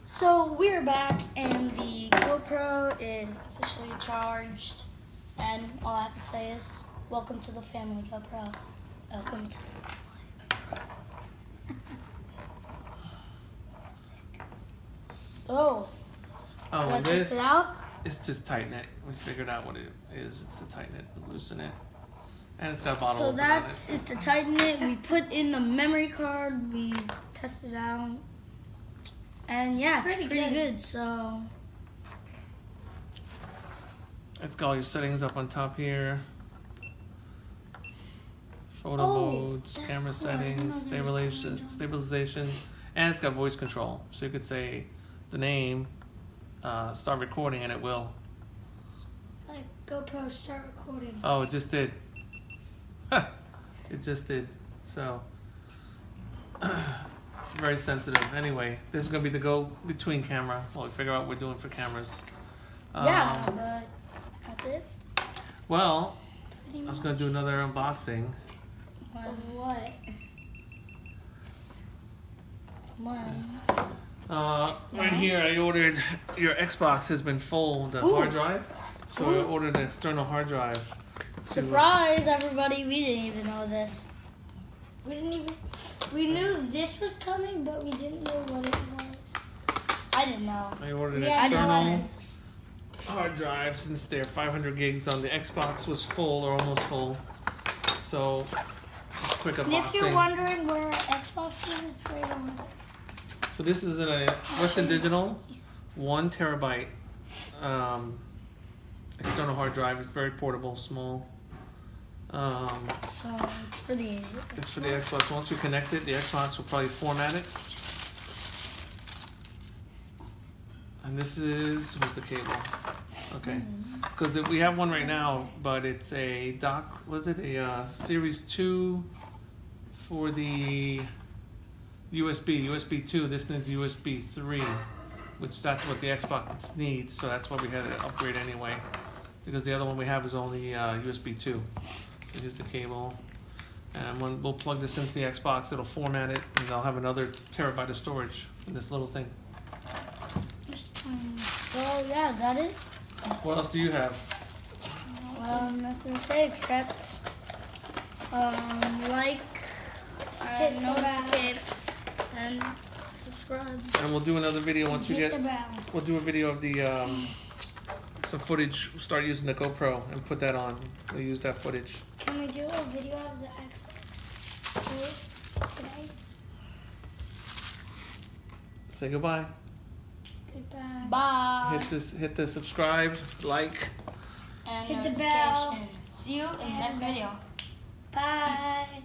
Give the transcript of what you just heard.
So we're back and the GoPro is officially charged, and all I have to say is welcome to the family, GoPro. Welcome to the family. So let's test it out. It's to tighten it. We figured out what it is. It's to tighten it, loosen it. And it's got a bottle opener on it. So that's to tighten it. We put in the memory card. We tested it out. And yeah, it's pretty good. So It's got all your settings up on top here. Photo modes, camera settings, stabilization, and it's got voice control. So you could say the name, start recording, and it will. Like GoPro start recording. Oh, it just did. It just did. So very sensitive. Anyway, this is gonna be the go-between camera. Well, we figure out what we're doing for cameras. Yeah, but that's it. Well, I was gonna do another unboxing. Of what? When? Right here, I ordered your Xbox has been full, the hard drive. So I ordered an external hard drive. Surprise, everybody! We didn't even know this. We knew this was coming, but we didn't know what it was. I didn't know. I ordered an external hard drive since they're 500 gigs on the Xbox was full or almost full. So, just quick unboxing. And if you're wondering where Xbox is, it's right over there. So this is in a Western Digital 1 terabyte external hard drive. It's very portable, small. So it's for the Xbox. It's for the Xbox. Once we connect it, the Xbox will probably format it. And this is, where's the cable? Okay, because we have one right now, but it's a dock. Was it a Series 2 for the USB 2? This needs USB 3, which that's what the Xbox needs. So that's why we had to upgrade anyway, because the other one we have is only USB 2. So here's the cable, and when we'll plug this into the Xbox, it'll format it, and I'll have another terabyte of storage in this little thing. So yeah, is that it? What else do you have? Nothing to say except like and notificate and subscribe. And we'll do another video once we get. We'll do a video of the some footage. We'll start using the GoPro and put that on. We'll use that footage. Can we do a video of the Xbox today? Say goodbye. Goodbye. Bye. Hit the subscribe, like, and hit the bell. See you in the next video. Bye. Peace.